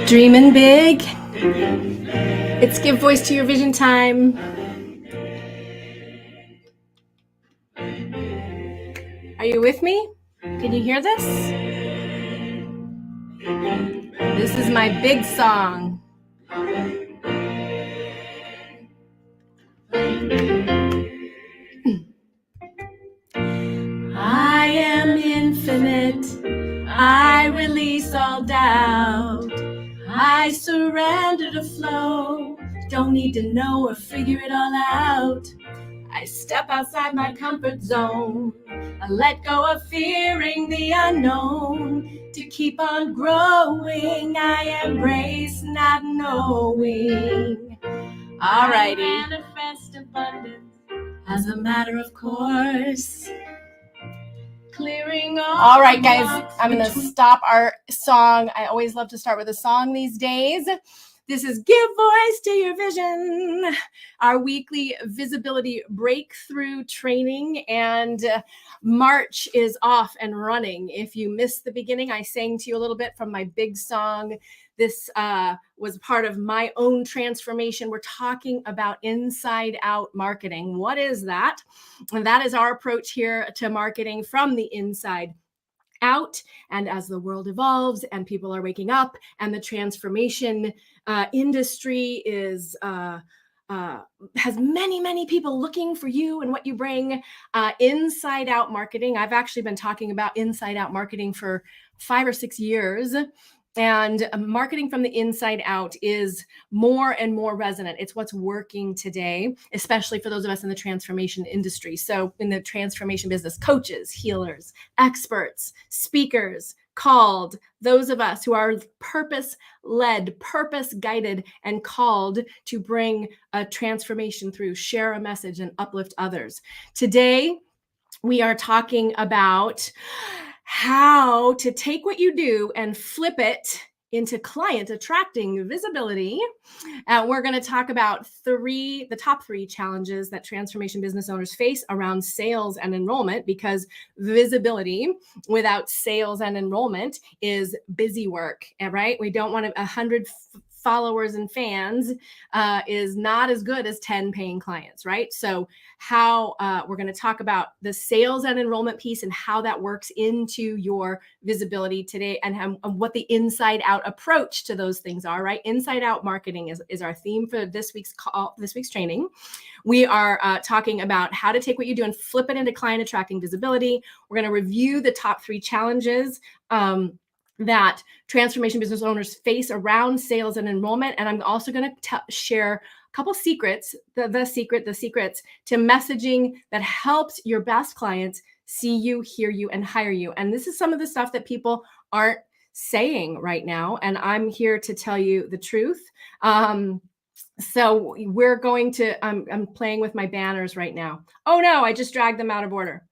Dreaming big. It's Give Voice to Your Vision time. Are you with me? Can you hear this? This is my big song. I am infinite. I release all doubt. I surrender to flow. Don't need to know or figure it all out. I step outside my comfort zone. I let go of fearing the unknown. To keep on growing, I embrace not knowing. Alrighty. Manifest abundance as a matter of course. Clearing all right, guys, I'm going to stop our song. I always love to start with a song these days. This is Give Voice to Your Vision, our weekly visibility breakthrough training, and March is off and running. If you missed the beginning, I sang to you a little bit from my big song. This was part of my own transformation. We're talking about inside out marketing. What is that? And that is our approach here to marketing from the inside out. And as the world evolves and people are waking up and the transformation industry is has many people looking for you and what you bring. Inside out marketing. I've actually been talking about inside out marketing for 5 or 6 years. And marketing from the inside out is more and more resonant. It's what's working today, especially for those of us in the transformation industry. So in the transformation business, coaches, healers, experts, speakers, called, those of us who are purpose-led, purpose-guided, and called to bring a transformation through, share a message, and uplift others. Today, we are talking about how to take what you do and flip it into client attracting visibility. We're going to talk about the top 3 challenges that transformation business owners face around sales and enrollment, because visibility without sales and enrollment is busy work, right? We don't want 100 followers and fans is not as good as 10 paying clients, right? So how we're going to talk about the sales and enrollment piece and how that works into your visibility today, and what the inside out approach to those things are, right? Inside out marketing is our theme for this week's training. We are talking about how to take what you do and flip it into client attracting visibility. We're going to review the top 3 challenges that transformation business owners face around sales and enrollment. And I'm also going to share a couple secrets, the secrets to messaging that helps your best clients see you, hear you, and hire you. And this is some of the stuff that people aren't saying right now. And I'm here to tell you the truth. So we're going to, I'm playing with my banners right now. Oh no, I just dragged them out of order.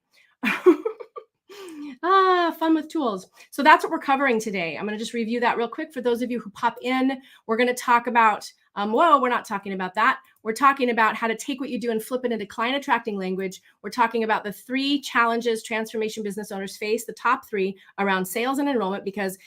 Fun with tools. So that's what we're covering today. I'm going to just review that real quick for those of you who pop in. We're going to talk about, we're not talking about that. We're talking about how to take what you do and flip it into client attracting language. We're talking about the 3 challenges transformation business owners face, the top 3 around sales and enrollment, because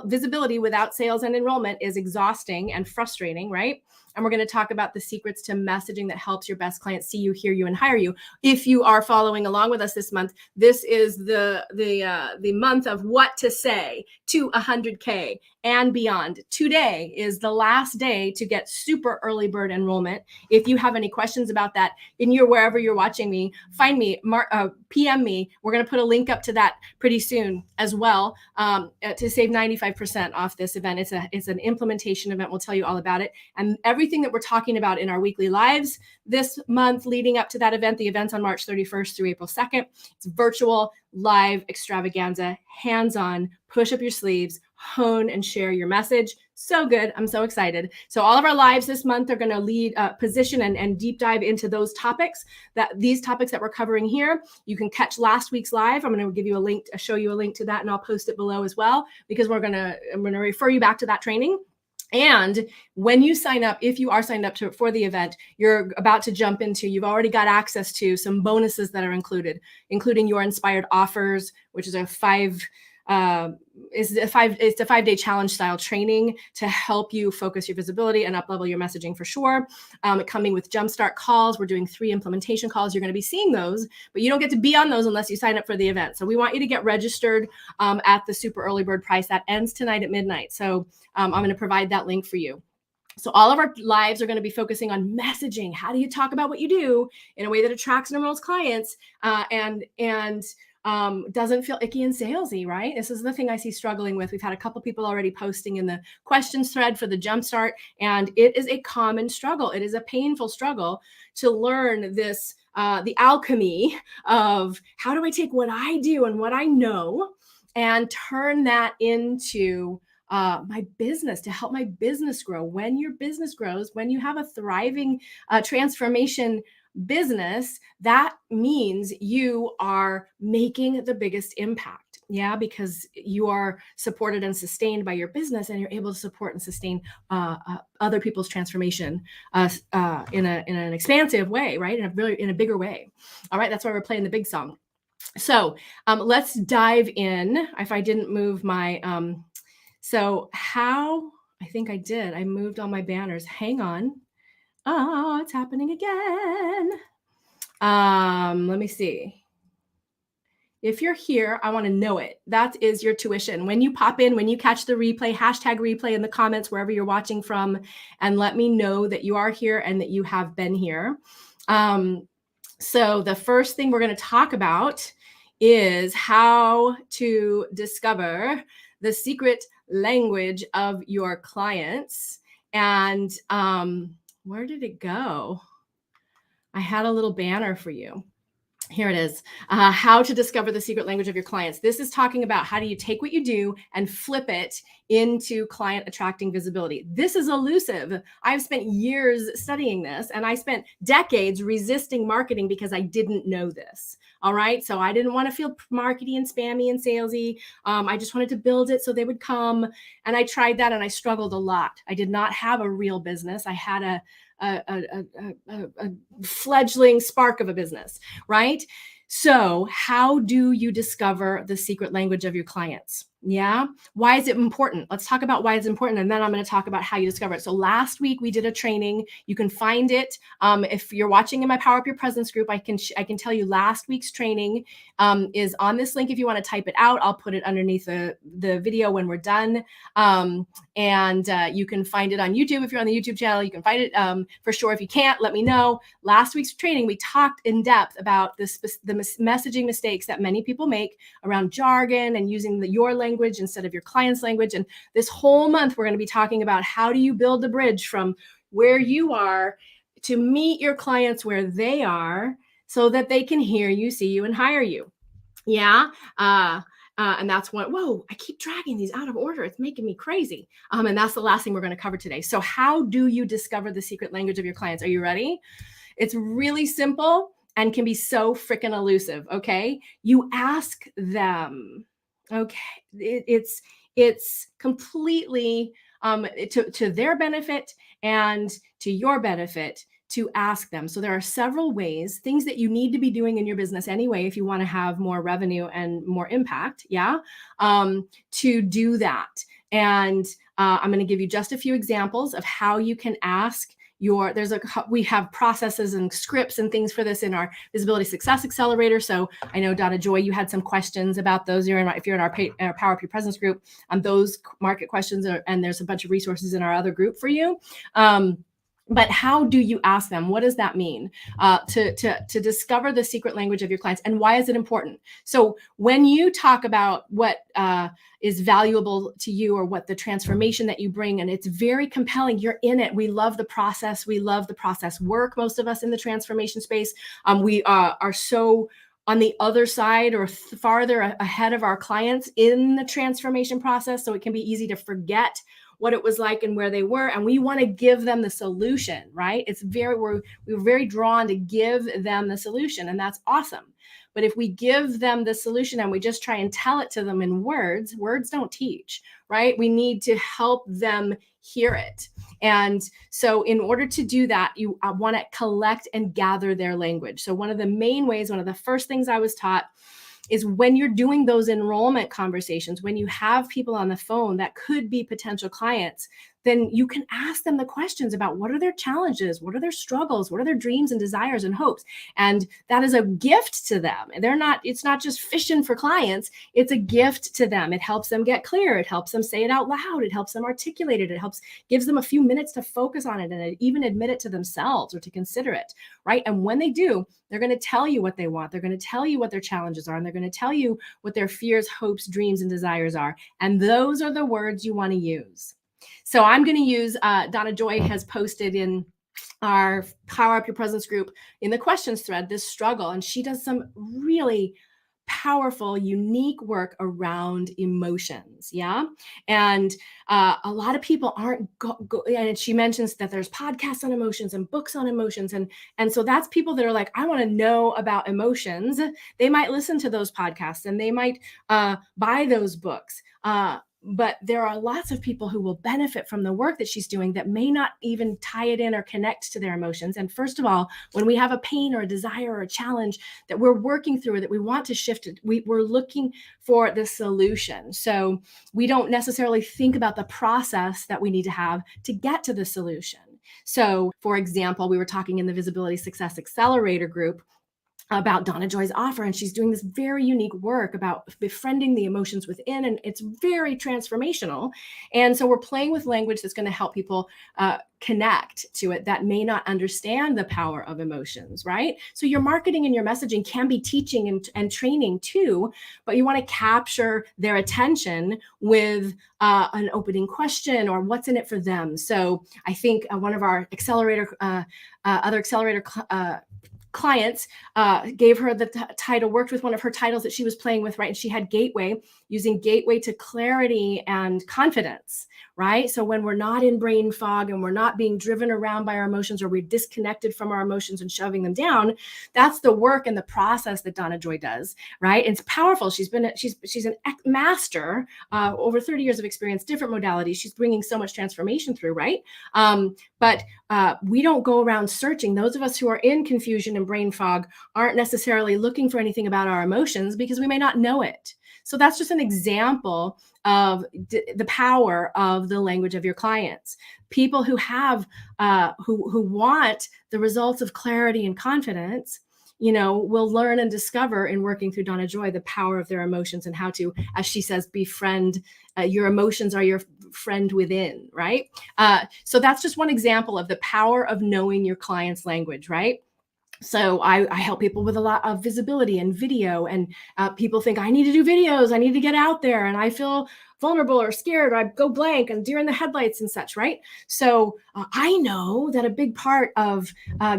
visibility without sales and enrollment is exhausting and frustrating, right? And we're going to talk about the secrets to messaging that helps your best clients see you, hear you, and hire you. If you are following along with us this month, this is the month of what to say to 100K and beyond. Today is the last day to get super early bird enrollment. If you have any questions about that in wherever you're watching me, find me, PM me. We're going to put a link up to that pretty soon as well, to save 95% off this event. It's an implementation event. We'll tell you all about it. And everything that we're talking about in our weekly lives this month leading up to that event, the event's on March 31st through April 2nd. It's virtual, live extravaganza, hands-on, push up your sleeves, hone and share your message. So good. I'm so excited. So all of our lives this month are going to lead, position and deep dive into these topics that we're covering here. You can catch last week's live. I'm going to give you a link, show you a link to that, and I'll post it below as well, because I'm going to refer you back to that training. And when you sign up, if you are signed up for the event, you're about to jump into, you've already got access to some bonuses that are included, including your inspired offers, which is a 5 it's a 5-day challenge style training to help you focus your visibility and up level your messaging for sure. Coming with Jumpstart Calls. We're doing 3 implementation calls. You're going to be seeing those, but you don't get to be on those unless you sign up for the event. So we want you to get registered at the super early bird price that ends tonight at midnight. So I'm going to provide that link for you. So all of our lives are going to be focusing on messaging. How do you talk about what you do in a way that attracts and enrolls clients and doesn't feel icky and salesy, right? This is the thing I see struggling with. We've had a couple people already posting in the questions thread for the Jumpstart, and it is a common struggle. It is a painful struggle to learn this, the alchemy of how do I take what I do and what I know and turn that into my business, to help my business grow. When your business grows, when you have a thriving transformation business, that means you are making the biggest impact. Yeah, because you are supported and sustained by your business, and you're able to support and sustain other people's transformation in an expansive way, right? In a bigger way. All right, that's why we're playing the big song. So let's dive in. If I didn't move my so how, I think I did. I moved all my banners. Hang on. Oh, it's happening again. Let me see. If you're here, I want to know it. That is your tuition. When you pop in, when you catch the replay, hashtag replay in the comments, wherever you're watching from, and let me know that you are here and that you have been here. So the first thing we're going to talk about is how to discover the secret language of your clients. And where did it go? I had a little banner for you. Here it is. How to discover the secret language of your clients. This is talking about how do you take what you do and flip it into client attracting visibility. This is elusive. I've spent years studying this, and I spent decades resisting marketing because I didn't know this. All right. So I didn't want to feel markety and spammy and salesy. I just wanted to build it so they would come. And I tried that and I struggled a lot. I did not have a real business. I had a fledgling spark of a business, right? So how do you discover the secret language of your clients? Yeah. Why is it important? Let's talk about why it's important. And then I'm going to talk about how you discover it. So last week we did a training. You can find it. If you're watching in my Power Up Your Presence group, I can tell you last week's training is on this link. If you want to type it out, I'll put it underneath the video when we're done. And you can find it on YouTube. If you're on the YouTube channel, you can find it for sure. If you can't, let me know. Last week's training, we talked in depth about the messaging mistakes that many people make around jargon and using your language instead of your client's language. And this whole month, we're going to be talking about how do you build the bridge from where you are to meet your clients where they are so that they can hear you, see you, and hire you. Yeah. And that's what, whoa, I keep dragging these out of order. It's making me crazy. And that's the last thing we're going to cover today. So how do you discover the secret language of your clients? Are you ready? It's really simple and can be so freaking elusive. Okay. You ask them. Okay. It's completely to their benefit and to your benefit to ask them. So there are several ways, things that you need to be doing in your business anyway, if you want to have more revenue and more impact. Yeah. To do that. And I'm going to give you just a few examples of how you can ask we have processes and scripts and things for this in our Visibility Success Accelerator. So I know Donna Joy, you had some questions about those. If you're in our Power Up Your Presence group, those market questions and there's a bunch of resources in our other group for you. But how do you ask them? What does that mean to discover the secret language of your clients? And why is it important? So when you talk about what is valuable to you or what the transformation that you bring, and it's very compelling, you're in it. We love the process. We love the process work. Most of us in the transformation space, we are so on the other side or farther ahead of our clients in the transformation process. So it can be easy to forget what it was like and where they were. And we want to give them the solution, right? We're very drawn to give them the solution, and that's awesome. But if we give them the solution and we just try and tell it to them in words don't teach, right? We need to help them hear it. And so in order to do that, you want to collect and gather their language. So one of the main ways, one of the first things I was taught is when you're doing those enrollment conversations, when you have people on the phone that could be potential clients, then you can ask them the questions about what are their challenges, what are their struggles, what are their dreams and desires and hopes. And that is a gift to them. It's not just fishing for clients, it's a gift to them. It helps them get clear. It helps them say it out loud. It helps them articulate it. Gives them a few minutes to focus on it and even admit it to themselves or to consider it, right? And when they do, they're going to tell you what they want. They're going to tell you what their challenges are, and they're going to tell you what their fears, hopes, dreams, and desires are. And those are the words you want to use. So I'm going to use, Donna Joy has posted in our Power Up Your Presence group in the questions thread, this struggle. And she does some really powerful, unique work around emotions. Yeah. And a lot of people aren't, and she mentions that there's podcasts on emotions and books on emotions. And so that's people that are like, I want to know about emotions. They might listen to those podcasts and they might buy those books. But there are lots of people who will benefit from the work that she's doing that may not even tie it in or connect to their emotions. And first of all, when we have a pain or a desire or a challenge that we're working through, that we want to shift it, we're looking for the solution. So we don't necessarily think about the process that we need to have to get to the solution. So for example, we were talking in the Visibility Success Accelerator group about Donna Joy's offer, and she's doing this very unique work about befriending the emotions within, and it's very transformational. And so we're playing with language that's going to help people connect to it that may not understand the power of emotions, right? So your marketing and your messaging can be teaching and training too, but you want to capture their attention with an opening question or what's in it for them. So I think one of our other accelerator clients gave her the title, worked with one of her titles that she was playing with, right? And she had Gateway, using Gateway to clarity and confidence, right? So when we're not in brain fog and we're not being driven around by our emotions, or we're disconnected from our emotions and shoving them down, that's the work and the process that Donna Joy does, right? And it's powerful. She's an master, over 30 years of experience, different modalities. She's bringing so much transformation through, right? But we don't go around searching. Those of us who are in confusion and brain fog aren't necessarily looking for anything about our emotions because we may not know it. So that's just an example of the power of the language of your clients. People who have, who want the results of clarity and confidence, will learn and discover in working through Donna Joy the power of their emotions and how to, as she says, befriend. Your emotions are your friend within, right? So that's just one example of the power of knowing your client's language, right? So I help people with a lot of visibility and video, and people think I need to do videos, I need to get out there, and I feel vulnerable or scared, or I go blank and deer in the headlights and such, right? So I know that a big part of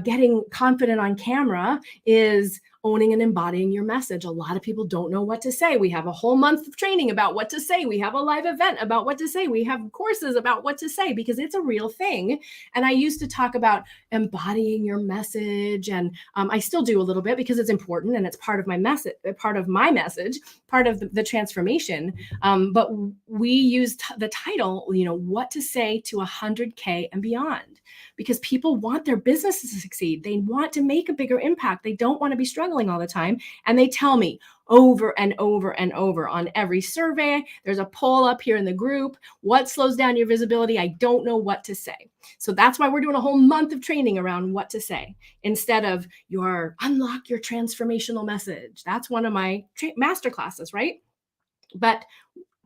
getting confident on camera is owning and embodying your message. A lot of people don't know what to say. We have a whole month of training about what to say. We have a live event about what to say. We have courses about what to say because it's a real thing. And I used to talk about embodying your message, and I still do a little bit because it's important and it's part of my message, part of the transformation. But we used the title, what to say to 100K and beyond, because people want their businesses to succeed. They want to make a bigger impact. They don't want to be struggling all the time. And they tell me over and over and over on every survey, there's a poll up here in the group, what slows down your visibility? I don't know what to say. So that's why we're doing a whole month of training around what to say instead of unlock your transformational message. That's one of my master classes, right? But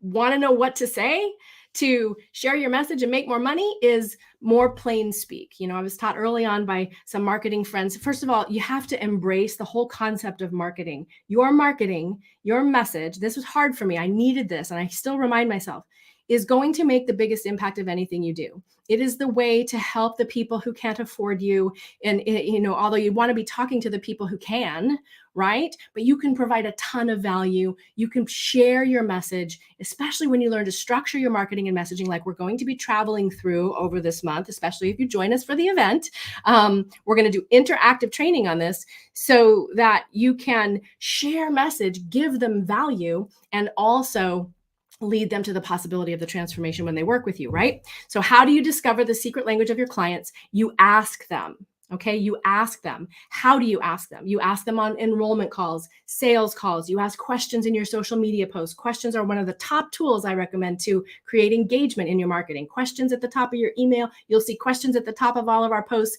want to know what to say to share your message and make more money is more plain speak. I was taught early on by some marketing friends. First of all, you have to embrace the whole concept of marketing. Your message, this was hard for me. I needed this, and I still remind myself, is going to make the biggest impact of anything you do. It is the way to help the people who can't afford you. And, although you want to be talking to the people who can, right? But you can provide a ton of value. You can share your message, especially when you learn to structure your marketing and messaging, like we're going to be traveling through over this month, especially if you join us for the event. We're going to do interactive training on this so that you can share message, give them value, and also lead them to the possibility of the transformation when they work with you, right? So how do you discover the secret language of your clients? You ask them. Okay, you ask them. How do you ask them? You ask them on enrollment calls, sales calls. You ask questions in your social media posts. Questions are one of the top tools I recommend to create engagement in your marketing. Questions at the top of your email. You'll see questions at the top of all of our posts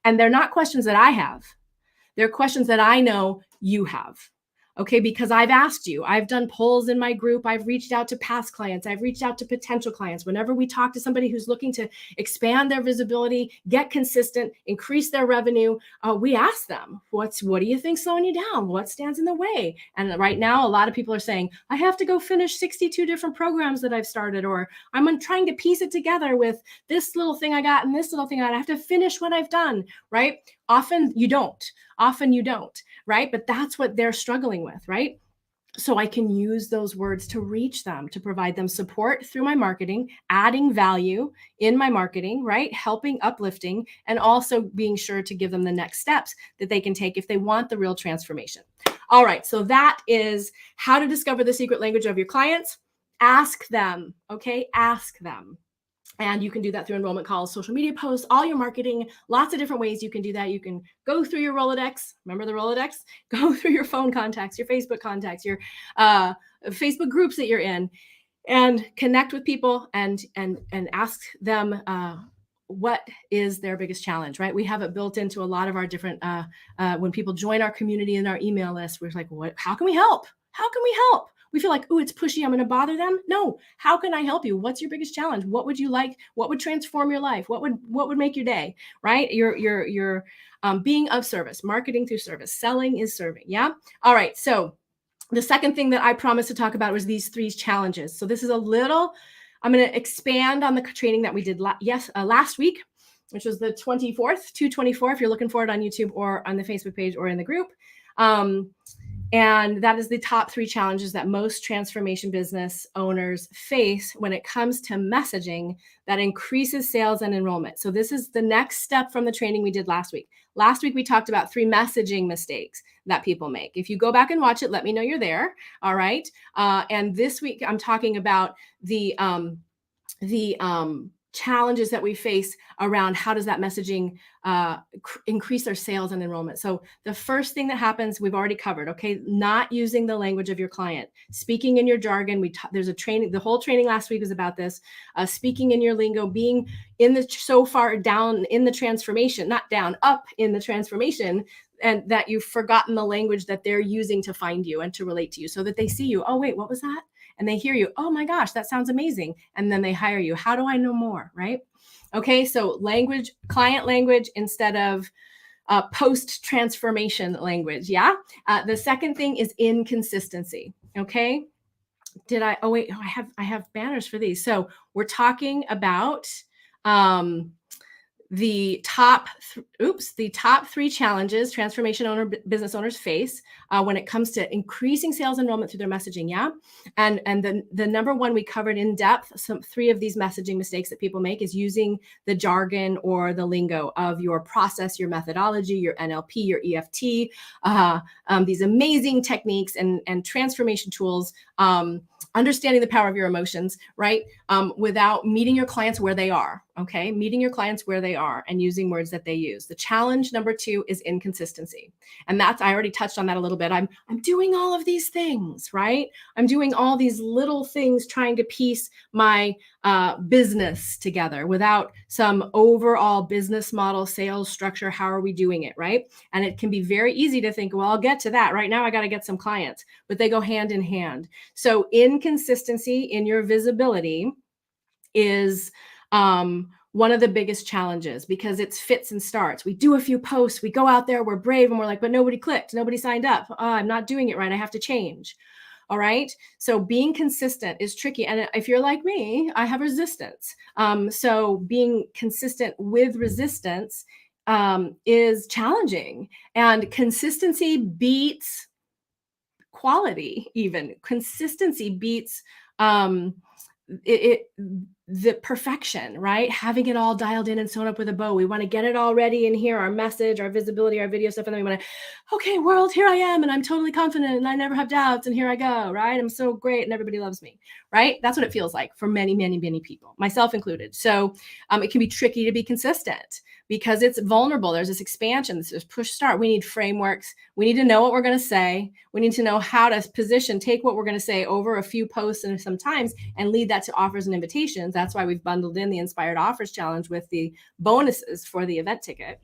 and they're not questions that I have. They're questions that I know you have. Okay, because I've asked you, I've done polls in my group, I've reached out to past clients, I've reached out to potential clients. Whenever we talk to somebody who's looking to expand their visibility, get consistent, increase their revenue, we ask them, what do you think's slowing you down? What stands in the way? And right now, a lot of people are saying, I have to go finish 62 different programs that I've started, or I'm trying to piece it together with this little thing I got and this little thing I got. I have to finish what I've done, right? Often you don't, right? But that's what they're struggling with, right? So I can use those words to reach them, to provide them support through my marketing, adding value in my marketing, right? Helping, uplifting, and also being sure to give them the next steps that they can take if they want the real transformation. All right, so that is how to discover the secret language of your clients. Ask them, okay? Ask them. And you can do that through enrollment calls, social media posts, all your marketing, lots of different ways you can do that. You can go through your Rolodex. Remember the Rolodex? Go through your phone contacts, your Facebook contacts, your Facebook groups that you're in, and connect with people and ask them what is their biggest challenge, right? We have it built into a lot of our different, when people join our community and our email list, we're like, how can we help? How can we help? We feel like, oh, it's pushy, I'm going to bother them. No, how can I help you? What's your biggest challenge? What would you like? What would transform your life? What would make your day, right? You're being of service, marketing through service, selling is serving. Yeah. All right. So the second thing that I promised to talk about was these 3 challenges. So this is I'm going to expand on the training that we did last week, which was the 24th, 2/24, if you're looking for it on YouTube or on the Facebook page or in the group. And that is the top 3 challenges that most transformation business owners face when it comes to messaging that increases sales and enrollment. So this is the next step from the training we did last week. Last week, we talked about 3 messaging mistakes that people make. If you go back and watch it, let me know you're there. All right. And this week, I'm talking about the challenges that we face around how does that messaging increase their sales and enrollment. So the first thing that happens, we've already covered, okay? Not using the language of your client, speaking in your jargon. There's a training, the whole training last week was about this, speaking in your lingo, being so far down in the transformation, not down, up in the transformation, and that you've forgotten the language that they're using to find you and to relate to you, so that they see you, oh, wait, what was that? And they hear you, oh my gosh, that sounds amazing. And then they hire you. How do I know more, right? Okay, so language, client language instead of post-transformation language, yeah? The second thing is inconsistency, okay? I have banners for these. So we're talking about the top 3 challenges business owners face when it comes to increasing sales enrollment through their messaging. Yeah. And the number one we covered in depth, 3 of these messaging mistakes that people make is using the jargon or the lingo of your process, your methodology, your NLP, your EFT, these amazing techniques and transformation tools, understanding the power of your emotions, right? Without meeting your clients where they are, okay? Meeting your clients where they are and using words that they use. The challenge number 2 is inconsistency. And I already touched on that a little bit. I'm doing all of these things, right? I'm doing all these little things trying to piece my business together without some overall business model, sales structure. How are we doing it, right? And it can be very easy to think, well, I'll get to that. Right now, I got to get some clients, but they go hand in hand. So inconsistency in your visibility is one of the biggest challenges, because it's fits and starts. We do a few posts, we go out there, we're brave, and we're like, but nobody clicked, nobody signed up. I'm not doing it right. I have to change. All right. So being consistent is tricky. And if you're like me, I have resistance. So being consistent with resistance is challenging. And consistency beats quality, even. Consistency beats the perfection, right? Having it all dialed in and sewn up with a bow. We want to get it all ready in here, our message, our visibility, our video stuff. And then we want to, okay, world, here I am. And I'm totally confident and I never have doubts. And here I go, right? I'm so great and everybody loves me, right? That's what it feels like for many, many, many people, myself included. So it can be tricky to be consistent because it's vulnerable. There's this expansion, this push start. We need frameworks. We need to know what we're going to say. We need to know how to position, take what we're going to say over a few posts and sometimes and lead that to offers and invitations. That's why we've bundled in the Inspired Offers Challenge with the bonuses for the event ticket.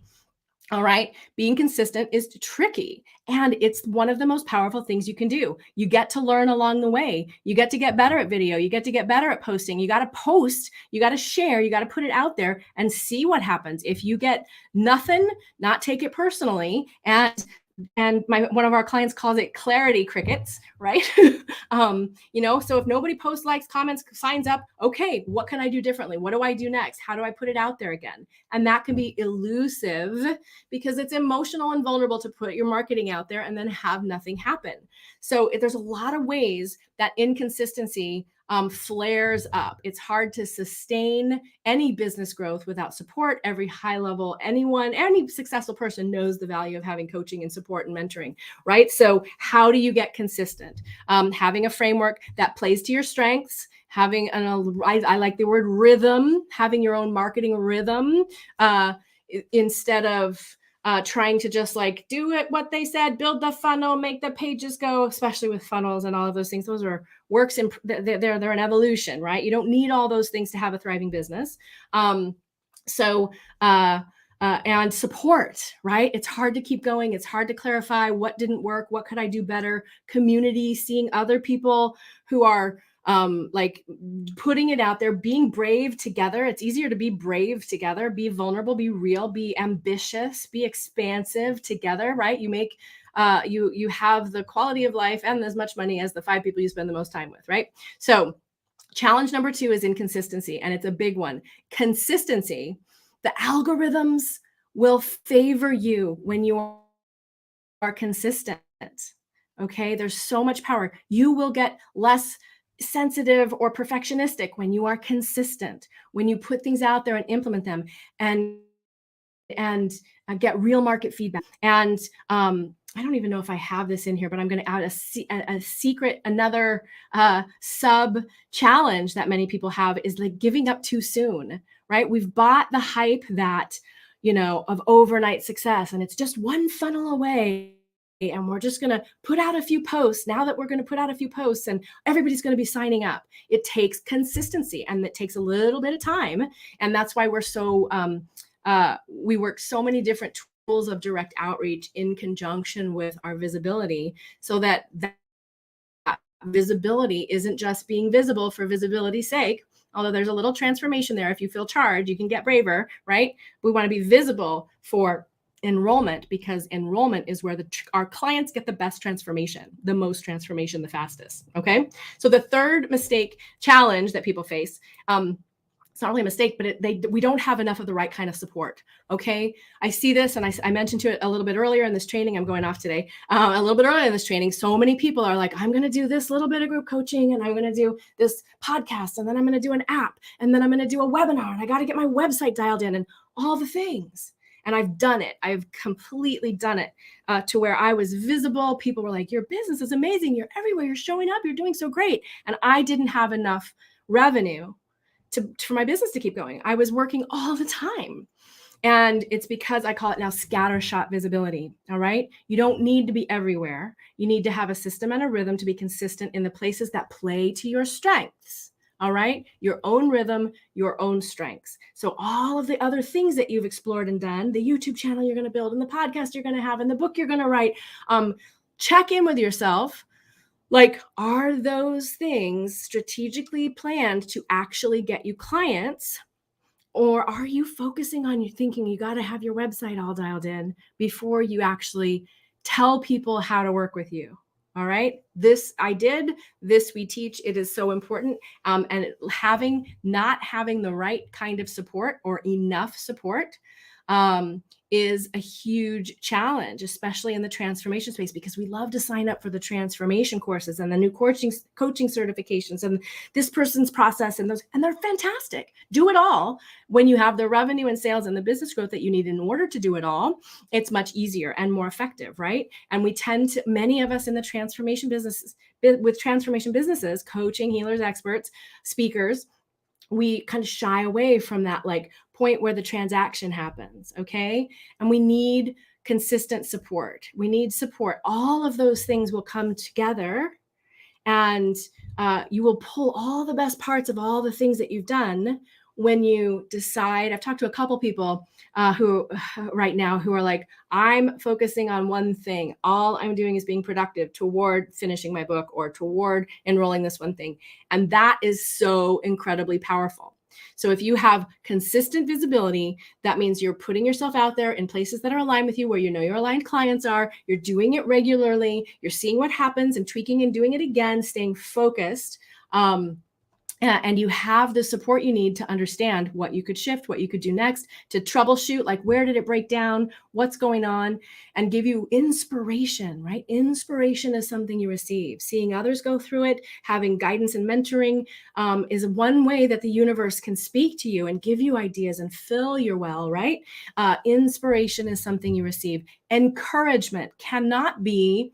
All right. Being consistent is tricky. And it's one of the most powerful things you can do. You get to learn along the way. You get to get better at video. You get to get better at posting. You got to post. You got to share. You got to put it out there and see what happens. If you get nothing, not take it personally. And one of our clients calls it clarity crickets, right? So if nobody posts, likes, comments, signs up, okay, what can I do differently? What do I do next? How do I put it out there again? And that can be elusive because it's emotional and vulnerable to put your marketing out there and then have nothing happen. So there's a lot of ways that inconsistency flares up. It's hard to sustain any business growth without support. Every high level, any successful person knows the value of having coaching and support and mentoring, right? So how do you get consistent? Having a framework that plays to your strengths, having I like the word rhythm, having your own marketing rhythm instead of trying to just like do it what they said, build the funnel, make the pages go, especially with funnels and all of those things. Those are works in they're an evolution, right? You don't need all those things to have a thriving business. And support, right? It's hard to keep going. It's hard to clarify what didn't work. What could I do better? Community, seeing other people who are like putting it out there, being brave together. It's easier to be brave together, be vulnerable, be real, be ambitious, be expansive together, right? You make you have the quality of life and as much money as the 5 people you spend the most time with, right? So challenge number 2 is inconsistency, and it's a big one. Consistency. The algorithms will favor you when you are consistent. Okay, there's so much power. You will get less sensitive or perfectionistic when you are consistent, when you put things out there and implement them and get real market feedback. And I don't even know if I have this in here, but I'm going to add a secret, another sub challenge that many people have is like giving up too soon, right? We've bought the hype that, of overnight success, and it's just one funnel away. And we're just going to put out a few posts now that we're going to put out a few posts and everybody's going to be signing up. It takes consistency and it takes a little bit of time. And that's why we're so, we work so many different tools of direct outreach in conjunction with our visibility so that visibility isn't just being visible for visibility's sake. Although there's a little transformation there. If you feel charged, you can get braver, right? We want to be visible for enrollment because enrollment is where our clients get the best transformation, the most transformation, the fastest. Okay. So the third challenge that people face, it's not really a mistake, but we don't have enough of the right kind of support. Okay. I see this, and I mentioned to it a little bit earlier in this training. I'm going off today, a little bit earlier in this training. So many people are like, I'm going to do this little bit of group coaching, and I'm going to do this podcast, and then I'm going to do an app, and then I'm going to do a webinar, and I got to get my website dialed in and all the things. And I've done it. I've completely done it to where I was visible. People were like, your business is amazing. You're everywhere. You're showing up. You're doing so great. And I didn't have enough revenue for my business to keep going. I was working all the time. And it's because I call it now scattershot visibility. All right. You don't need to be everywhere. You need to have a system and a rhythm to be consistent in the places that play to your strengths. All right. Your own rhythm, your own strengths. So all of the other things that you've explored and done, the YouTube channel you're going to build and the podcast you're going to have and the book you're going to write, check in with yourself. Like, are those things strategically planned to actually get you clients? Or are you focusing on thinking you got to have your website all dialed in before you actually tell people how to work with you? All right. This I did, this we teach. It is so important. And not having the right kind of support or enough support is a huge challenge, especially in the transformation space, because we love to sign up for the transformation courses and the new coaching certifications and this person's process and they're fantastic. Do it all. When you have the revenue and sales and the business growth that you need in order to do it all, it's much easier and more effective, right? And we tend to, many of us in the transformation businesses, with transformation businesses, coaching, healers, experts, speakers, we kind of shy away from that like point where the transaction happens, okay? And we need consistent support. We need support. All of those things will come together and you will pull all the best parts of all the things that you've done when you decide. I've talked to a couple people who right now who are like, I'm focusing on one thing. All I'm doing is being productive toward finishing my book or toward enrolling this one thing. And that is so incredibly powerful. So if you have consistent visibility, that means you're putting yourself out there in places that are aligned with you, where you know your aligned clients are, you're doing it regularly, you're seeing what happens and tweaking and doing it again, staying focused. And you have the support you need to understand what you could shift, what you could do next, to troubleshoot, like where did it break down, what's going on, and give you inspiration, right? Inspiration is something you receive. Seeing others go through it, having guidance and mentoring is one way that the universe can speak to you and give you ideas and fill your well, right? Inspiration is something you receive. Encouragement cannot be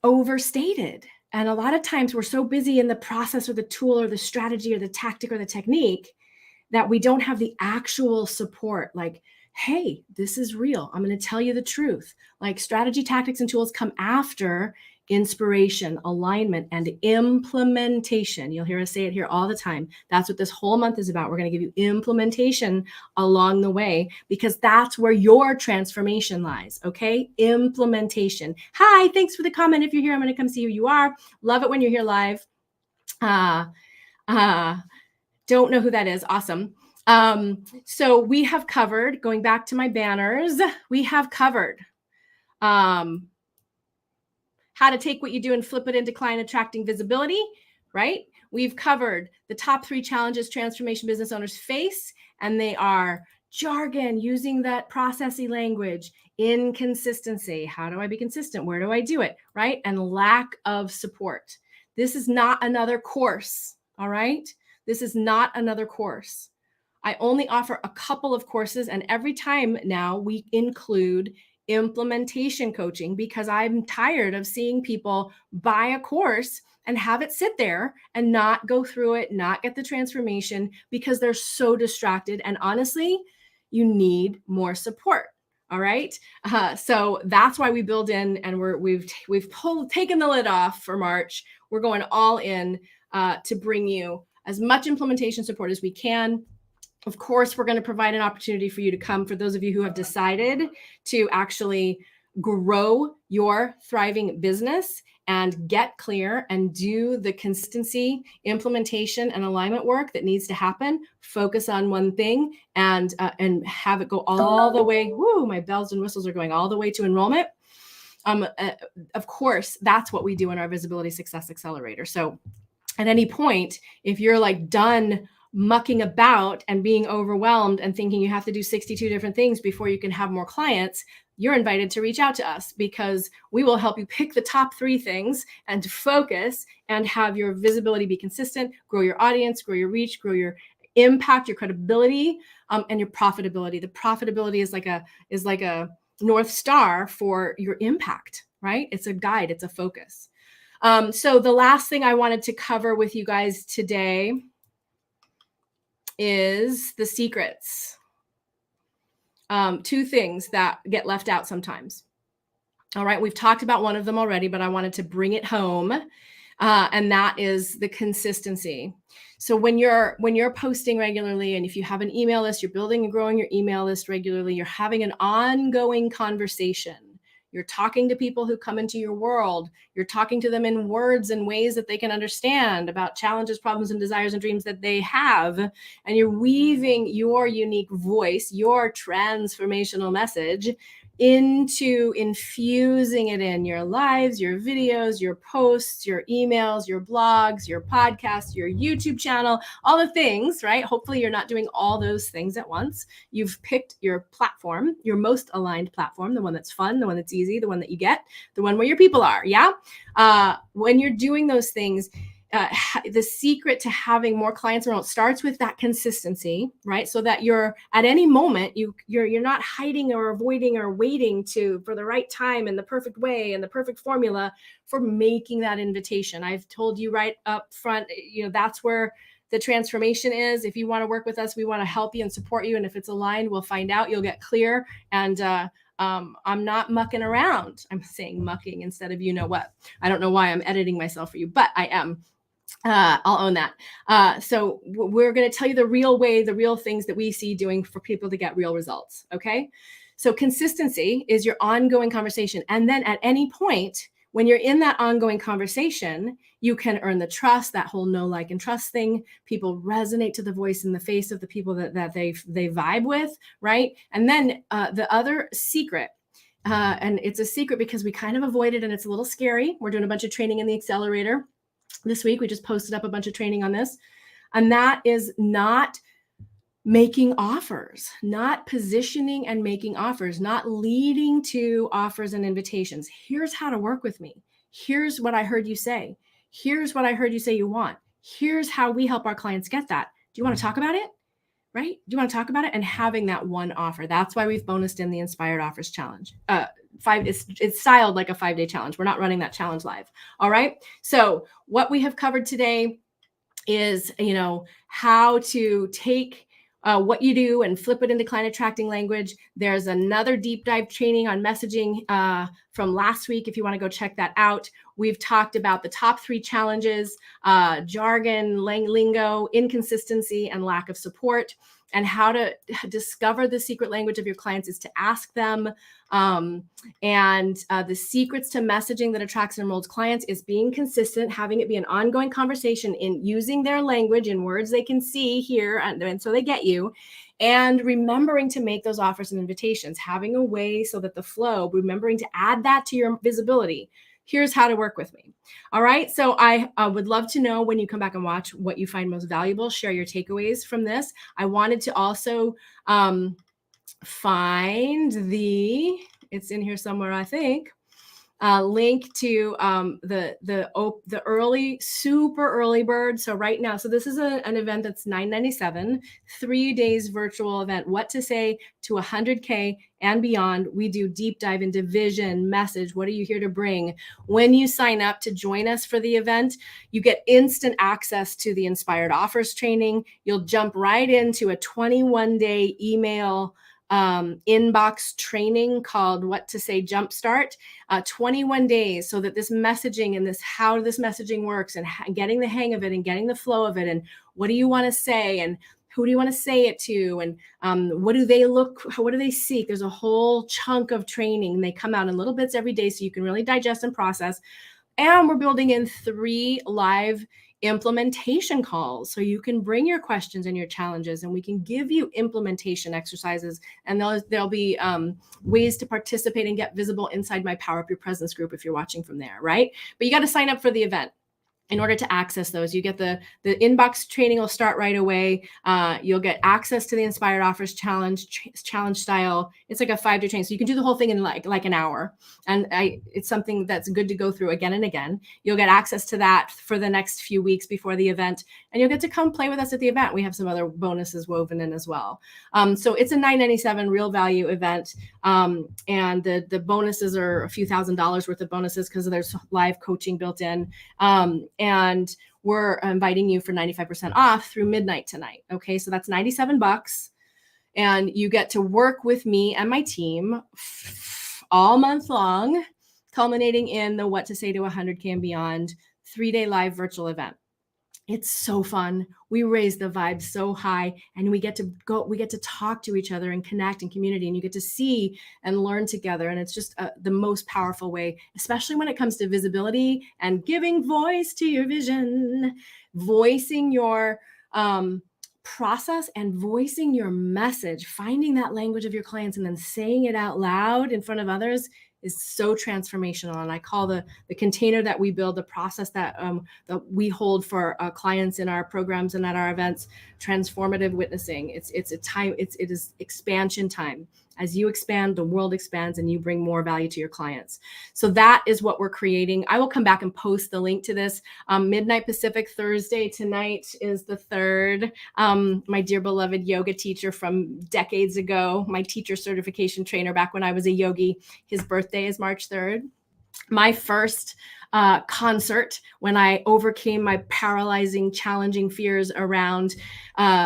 overstated. And a lot of times we're so busy in the process or the tool or the strategy or the tactic or the technique that we don't have the actual support. Like, hey, this is real. I'm going to tell you the truth. Like, strategy, tactics, and tools come after inspiration, alignment, and implementation. You'll hear us say it here all the time. That's what this whole month is about. We're going to give you implementation along the way, because that's where your transformation lies. Okay. Implementation. Hi, thanks for the comment. If you're here, I'm going to come see who you are. Love it when you're here live. Don't know who that is. Awesome. So we have covered, going back to my banners, we have covered, how to take what you do and flip it into client attracting visibility, right? We've covered the top 3 challenges transformation business owners face, and they are jargon, using that processy language, inconsistency, how do I be consistent? Where do I do it, right? And lack of support. This is not another course, all right? This is not another course. I only offer a couple of courses, and every time now we include implementation coaching, because I'm tired of seeing people buy a course and have it sit there and not go through it, not get the transformation, because they're so distracted. And honestly, you need more support. All right. So that's why we build in, and we've taken the lid off for March. We're going all in to bring you as much implementation support as we can. Of course, we're going to provide an opportunity for you to come, for those of you who have decided to actually grow your thriving business and get clear and do the consistency, implementation, and alignment work that needs to happen. Focus on one thing and have it go all the way. Woo, my bells and whistles are going all the way to enrollment. Of course, that's what we do in our Visibility Success Accelerator. So at any point, if you're like done mucking about and being overwhelmed and thinking you have to do 62 different things before you can have more clients, you're invited to reach out to us, because we will help you pick the top 3 things and to focus and have your visibility be consistent, grow your audience, grow your reach, grow your impact, your credibility, and your profitability. The profitability is like a North Star for your impact, right? It's a guide, it's a focus. So the last thing I wanted to cover with you guys today is the secrets. 2 things that get left out sometimes. All right, we've talked about one of them already, but I wanted to bring it home, and that is the consistency. So when you're posting regularly, and if you have an email list, you're building and growing your email list regularly, you're having an ongoing conversation. You're talking to people who come into your world. You're talking to them in words and ways that they can understand about challenges, problems, and desires and dreams that they have. And you're weaving your unique voice, your transformational message into infusing it in your lives, your videos, your posts, your emails, your blogs, your podcasts, your YouTube channel, all the things, right? Hopefully you're not doing all those things at once. You've picked your platform, your most aligned platform, the one that's fun, the one that's easy, the one that you get, the one where your people are. Yeah. When you're doing those things, the secret to having more clients enrolled starts with that consistency, right? So that you're at any moment, you're not hiding or avoiding or waiting for the right time and the perfect way and the perfect formula for making that invitation. I've told you right up front, that's where the transformation is. If you want to work with us, we want to help you and support you. And if it's aligned, we'll find out. You'll get clear. And I'm not mucking around. I'm saying mucking instead of what. I don't know why I'm editing myself for you, but I am. I'll own that. So we're going to tell you the real way, the real things that we see doing for people to get real results. Okay. So consistency is your ongoing conversation. And then at any point, when you're in that ongoing conversation, you can earn the trust, that whole know, like, and trust thing. People resonate to the voice and the face of the people that they vibe with, right? And then the other secret, and it's a secret because we kind of avoid it and it's a little scary. We're doing a bunch of training in the accelerator this week. We just posted up a bunch of training on this. And that is not making offers, not positioning and making offers, not leading to offers and invitations. Here's how to work with me. Here's what I heard you say. Here's what I heard you say you want. Here's how we help our clients get that. Do you want to talk about it? Right? Do you want to talk about it? And having that one offer. That's why we've bonused in the Inspired Offers Challenge. It's styled like a 5-day challenge. We're not running that challenge live. All right. So what we have covered today is, how to take what you do and flip it into client attracting language. There's another deep dive training on messaging from last week. If you want to go check that out, we've talked about the top 3 challenges, jargon, lingo, inconsistency, and lack of support. And how to discover the secret language of your clients is to ask them. And the secrets to messaging that attracts and enrolls clients is being consistent, having it be an ongoing conversation in using their language in words they can see, hear, and so they get you. And remembering to make those offers and invitations, having a way so that the flow, remembering to add that to your visibility. Here's how to work with me. All right. So I would love to know when you come back and watch what you find most valuable. Share your takeaways from this. I wanted to also find it's in here somewhere, I think, link to the early, super early bird. So right now, so this is an event that's $997, 3 days virtual event, what to say to 100K and beyond. We do deep dive into vision, message. What are you here to bring? When you sign up to join us for the event, you get instant access to the Inspired Offers training. You'll jump right into a 21-day email inbox training called What to Say Jumpstart, 21 days, so that this messaging and how this messaging works and getting the hang of it and getting the flow of it, and what do you want to say and who do you want to say it to, and what do they seek? There's a whole chunk of training, and they come out in little bits every day so you can really digest and process. And we're building in 3 live implementation calls so you can bring your questions and your challenges, and we can give you implementation exercises, and there'll be ways to participate and get visible inside my Power Up Your Presence group if you're watching from there, right? But you got to sign up for the event. In order to access those, you get the inbox training will start right away. You'll get access to the Inspired Offers challenge style. It's like a 5-day training, so you can do the whole thing in like an hour. And it's something that's good to go through again and again. You'll get access to that for the next few weeks before the event, and you'll get to come play with us at the event. We have some other bonuses woven in as well. So it's a $997 real value event, and the bonuses are a few $1,000s worth of bonuses because there's live coaching built in. And we're inviting you for 95% off through midnight tonight. Okay, so that's $97. And you get to work with me and my team all month long, culminating in the What to Say to 100K and Beyond 3-day live virtual event. It's so fun. We raise the vibe so high, and we get to talk to each other and connect and community, and you get to see and learn together. And it's just the most powerful way, especially when it comes to visibility and giving voice to your vision, voicing your process and voicing your message, finding that language of your clients and then saying it out loud in front of others is so transformational. And I call the container that we build, the process that we hold for clients in our programs and at our events, transformative witnessing. It is expansion time. As you expand, the world expands and you bring more value to your clients. So that is what we're creating. I will come back and post the link to this. Midnight Pacific Thursday tonight is the 3rd. My dear beloved yoga teacher from decades ago, my teacher certification trainer back when I was a yogi, his birthday is March 3rd. My first concert when I overcame my paralyzing, challenging fears around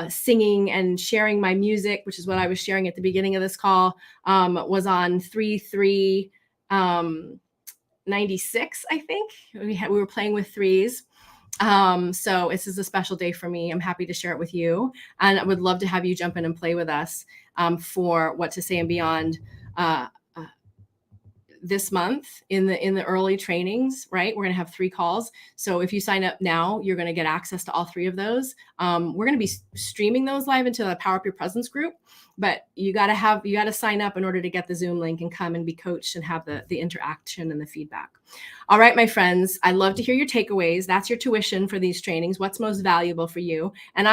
singing and sharing my music, which is what I was sharing at the beginning of this call, was on 3/3/96, I think. We were playing with threes. So this is a special day for me. I'm happy to share it with you. And I would love to have you jump in and play with us for What to Say and Beyond this month in the early trainings, right? We're going to have 3 calls. So if you sign up now, you're going to get access to all 3 of those. We're going to be streaming those live into the Power Up Your Presence group, but you got to sign up in order to get the Zoom link and come and be coached and have the interaction and the feedback. All right, my friends, I love to hear your takeaways. That's your tuition for these trainings. What's most valuable for you? And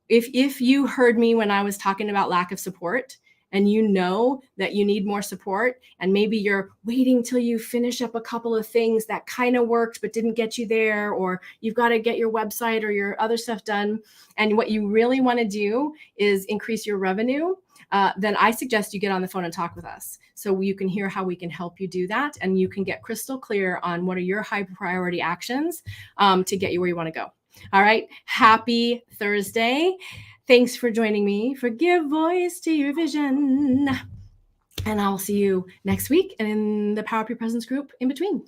if you heard me when I was talking about lack of support, and you know that you need more support, and maybe you're waiting till you finish up a couple of things that kind of worked but didn't get you there, or you've got to get your website or your other stuff done, and what you really want to do is increase your revenue, then I suggest you get on the phone and talk with us so you can hear how we can help you do that, and you can get crystal clear on what are your high priority actions to get you where you want to go. All right. Happy Thursday. Thanks for joining me for Give Voice to Your Vision. And I'll see you next week and in the Power Up Your Presence group in between.